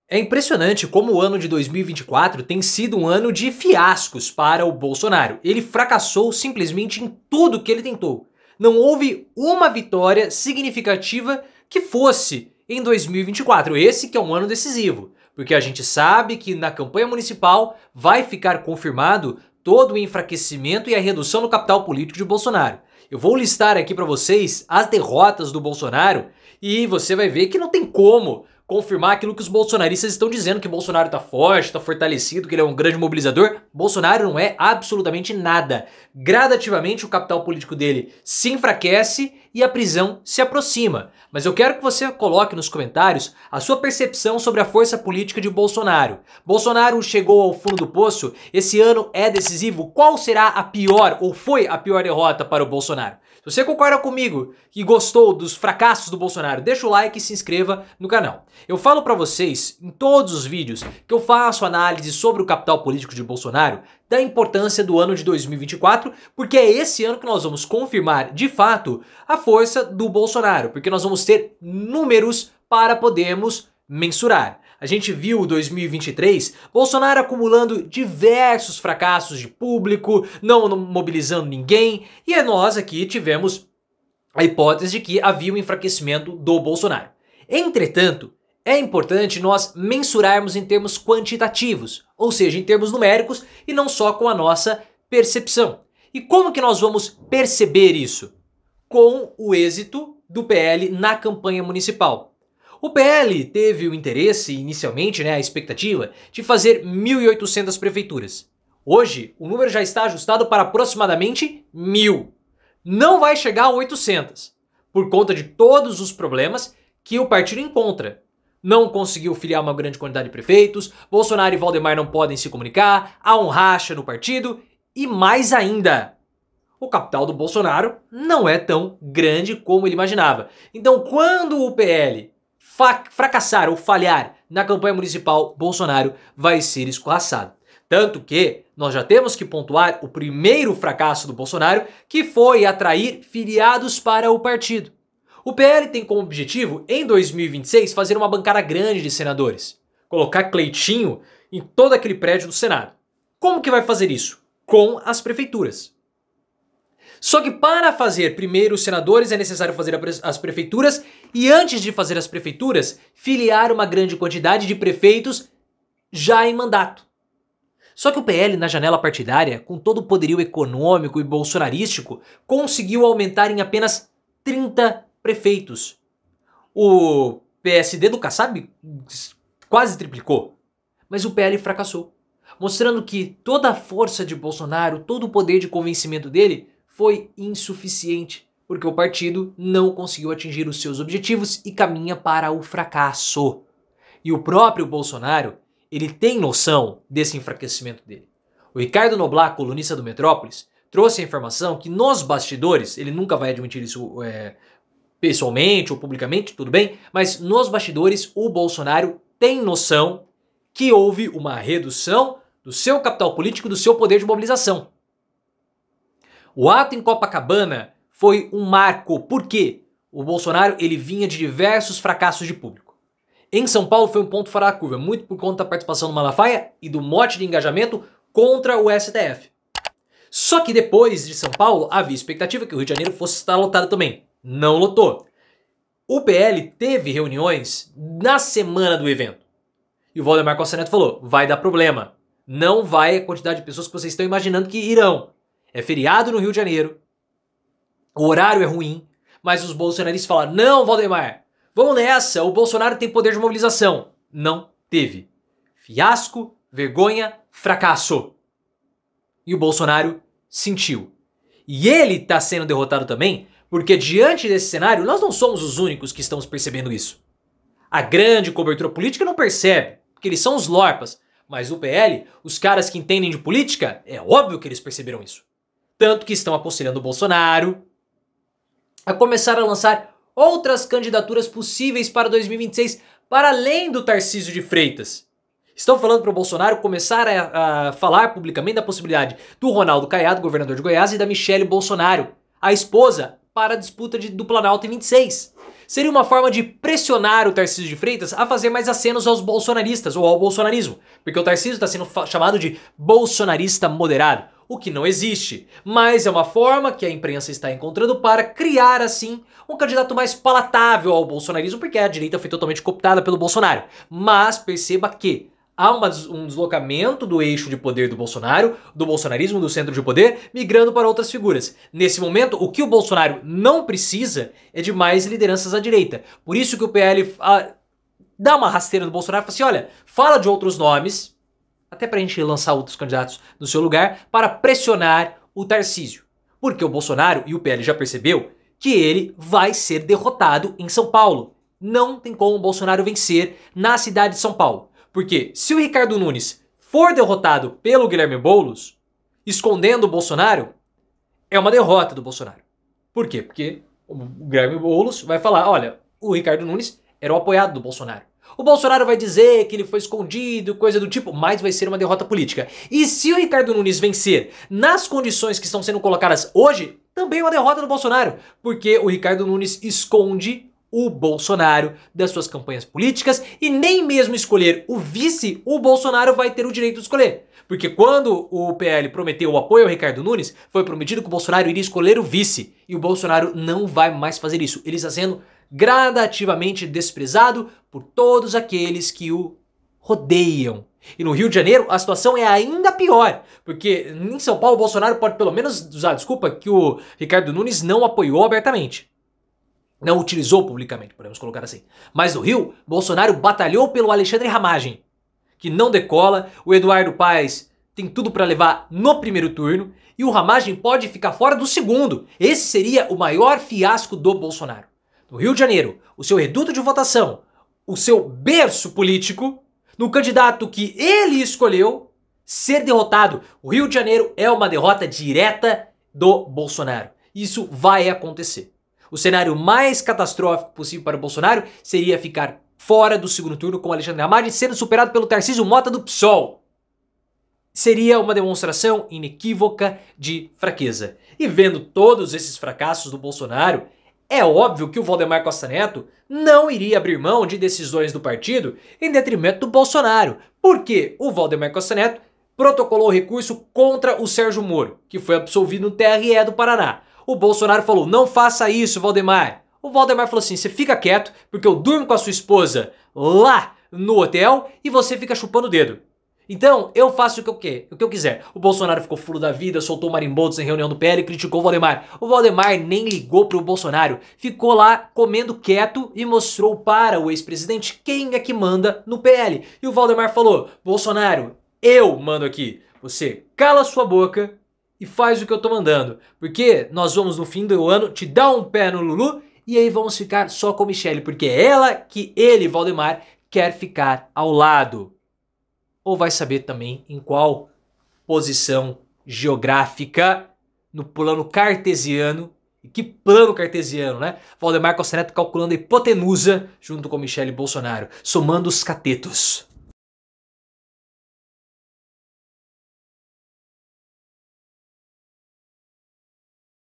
É impressionante como o ano de 2024 tem sido um ano de fiascos para o Bolsonaro. Ele fracassou simplesmente em tudo que ele tentou. Não houve uma vitória significativa que fosse em 2024. Esse que é um ano decisivo, porque a gente sabe que na campanha municipal vai ficar confirmado todo o enfraquecimento e a redução do capital político de Bolsonaro. Eu vou listar aqui para vocês as derrotas do Bolsonaro e você vai ver que não tem como confirmar aquilo que os bolsonaristas estão dizendo, que Bolsonaro tá forte, tá fortalecido, que ele é um grande mobilizador. Bolsonaro não é absolutamente nada. Gradativamente o capital político dele se enfraquece e a prisão se aproxima. Mas eu quero que você coloque nos comentários a sua percepção sobre a força política de Bolsonaro. Bolsonaro chegou ao fundo do poço? Esse ano é decisivo? Qual será a pior ou foi a pior derrota para o Bolsonaro? Se você concorda comigo e gostou dos fracassos do Bolsonaro, deixa o like e se inscreva no canal. Eu falo pra vocês em todos os vídeos que eu faço análise sobre o capital político de Bolsonaro, da importância do ano de 2024, porque é esse ano que nós vamos confirmar de fato a força do Bolsonaro, porque nós vamos ter números para podermos mensurar. A gente viu 2023, Bolsonaro acumulando diversos fracassos de público, não mobilizando ninguém, e nós aqui tivemos a hipótese de que havia um enfraquecimento do Bolsonaro. Entretanto, é importante nós mensurarmos em termos quantitativos, ou seja, em termos numéricos e não só com a nossa percepção. E como que nós vamos perceber isso? Com o êxito do PL na campanha municipal. O PL teve o interesse, inicialmente, a expectativa, de fazer 1.800 prefeituras. Hoje, o número já está ajustado para aproximadamente 1.000. Não vai chegar a 800, por conta de todos os problemas que o partido encontra. Não conseguiu filiar uma grande quantidade de prefeitos, Bolsonaro e Valdemar não podem se comunicar, há um racha no partido e mais ainda, o capital do Bolsonaro não é tão grande como ele imaginava. Então, quando o PL fracassar ou falhar na campanha municipal, Bolsonaro vai ser escorraçado. Tanto que nós já temos que pontuar o primeiro fracasso do Bolsonaro, que foi atrair filiados para o partido. O PL tem como objetivo, em 2026, fazer uma bancada grande de senadores. Colocar Cleitinho em todo aquele prédio do Senado. Como que vai fazer isso? Com as prefeituras. Só que para fazer primeiro os senadores é necessário fazer as prefeituras e antes de fazer as prefeituras, filiar uma grande quantidade de prefeitos já em mandato. Só que o PL na janela partidária, com todo o poderio econômico e bolsonarístico, conseguiu aumentar em apenas 30 prefeitos. O PSD do Kassab quase triplicou, mas o PL fracassou, mostrando que toda a força de Bolsonaro, todo o poder de convencimento dele foi insuficiente, porque o partido não conseguiu atingir os seus objetivos e caminha para o fracasso. E o próprio Bolsonaro, ele tem noção desse enfraquecimento dele. O Ricardo Noblat, colunista do Metrópolis, trouxe a informação que nos bastidores, ele nunca vai admitir isso pessoalmente ou publicamente, tudo bem, mas nos bastidores o Bolsonaro tem noção que houve uma redução do seu capital político, do seu poder de mobilização. O ato em Copacabana foi um marco, porque o Bolsonaro ele vinha de diversos fracassos de público. Em São Paulo foi um ponto fora da curva, muito por conta da participação do Malafaia e do mote de engajamento contra o STF. Só que depois de São Paulo havia expectativa que o Rio de Janeiro fosse estar lotado também. Não lotou. O PL teve reuniões na semana do evento. E o Valdemar Costa Neto falou, vai dar problema. Não vai a quantidade de pessoas que vocês estão imaginando que irão. É feriado no Rio de Janeiro, o horário é ruim, mas os bolsonaristas falaram, não, Valdemar, vamos nessa, o Bolsonaro tem poder de mobilização. Não teve. Fiasco, vergonha, fracasso. E o Bolsonaro sentiu. E ele está sendo derrotado também, porque diante desse cenário, nós não somos os únicos que estamos percebendo isso. A grande cobertura política não percebe, porque eles são os lorpas, mas o PL, os caras que entendem de política, é óbvio que eles perceberam isso. Tanto que estão aconselhando o Bolsonaro a começar a lançar outras candidaturas possíveis para 2026, para além do Tarcísio de Freitas. Estão falando para o Bolsonaro começar a falar publicamente da possibilidade do Ronaldo Caiado, governador de Goiás, e da Michelle Bolsonaro, a esposa, para a disputa do Planalto em 26. seria uma forma de pressionar o Tarcísio de Freitas a fazer mais acenos aos bolsonaristas ou ao bolsonarismo, porque o Tarcísio está sendo chamado de bolsonarista moderado, o que não existe, mas é uma forma que a imprensa está encontrando para criar assim um candidato mais palatável ao bolsonarismo, porque a direita foi totalmente cooptada pelo Bolsonaro. Mas perceba que há um deslocamento do eixo de poder do Bolsonaro, do bolsonarismo, do centro de poder, migrando para outras figuras. Nesse momento, o que o Bolsonaro não precisa é de mais lideranças à direita. Por isso que o PL dá uma rasteira no Bolsonaro e fala assim, olha, fala de outros nomes, até pra gente lançar outros candidatos no seu lugar, para pressionar o Tarcísio. Porque o Bolsonaro e o PL já percebeu que ele vai ser derrotado em São Paulo. Não tem como o Bolsonaro vencer na cidade de São Paulo. Porque se o Ricardo Nunes for derrotado pelo Guilherme Boulos, escondendo o Bolsonaro, é uma derrota do Bolsonaro. Por quê? Porque o Guilherme Boulos vai falar, olha, o Ricardo Nunes era o apoiado do Bolsonaro. O Bolsonaro vai dizer que ele foi escondido, coisa do tipo, mas vai ser uma derrota política. E se o Ricardo Nunes vencer nas condições que estão sendo colocadas hoje, também é uma derrota do Bolsonaro. Porque o Ricardo Nunes esconde o Bolsonaro das suas campanhas políticas e nem mesmo escolher o vice, o Bolsonaro vai ter o direito de escolher. Porque quando o PL prometeu o apoio ao Ricardo Nunes, foi prometido que o Bolsonaro iria escolher o vice. E o Bolsonaro não vai mais fazer isso. Ele está sendo gradativamente desprezado por todos aqueles que o rodeiam. E no Rio de Janeiro a situação é ainda pior, porque em São Paulo o Bolsonaro pode pelo menos usar a desculpa que o Ricardo Nunes não apoiou abertamente. Não utilizou publicamente, podemos colocar assim. Mas no Rio, Bolsonaro batalhou pelo Alexandre Ramagem, que não decola, o Eduardo Paes tem tudo para levar no primeiro turno, e o Ramagem pode ficar fora do segundo. Esse seria o maior fiasco do Bolsonaro. No Rio de Janeiro, o seu reduto de votação, o seu berço político, no candidato que ele escolheu, ser derrotado. O Rio de Janeiro é uma derrota direta do Bolsonaro. Isso vai acontecer. O cenário mais catastrófico possível para o Bolsonaro seria ficar fora do segundo turno com Alexandre Ramagem sendo superado pelo Tarcísio Mota do PSOL. Seria uma demonstração inequívoca de fraqueza. E vendo todos esses fracassos do Bolsonaro, é óbvio que o Valdemar Costa Neto não iria abrir mão de decisões do partido em detrimento do Bolsonaro. Porque o Valdemar Costa Neto protocolou recurso contra o Sérgio Moro, que foi absolvido no TRE do Paraná. O Bolsonaro falou, não faça isso, Valdemar. O Valdemar falou assim, você fica quieto, porque eu durmo com a sua esposa lá no hotel e você fica chupando o dedo. Então, eu faço o que eu quiser. O Bolsonaro ficou fulo da vida, soltou marimbondo em reunião do PL e criticou o Valdemar. O Valdemar nem ligou pro Bolsonaro, ficou lá comendo quieto e mostrou para o ex-presidente quem é que manda no PL. E o Valdemar falou, Bolsonaro, eu mando aqui. Você cala sua boca e faz o que eu tô mandando. Porque nós vamos no fim do ano te dar um pé no Lulu e aí vamos ficar só com Michelle. Porque é ela que ele, Valdemar, quer ficar ao lado. Ou vai saber também em qual posição geográfica no plano cartesiano. E que plano cartesiano, né? Valdemar Costa Neto calculando a hipotenusa junto com Michelle Bolsonaro, somando os catetos.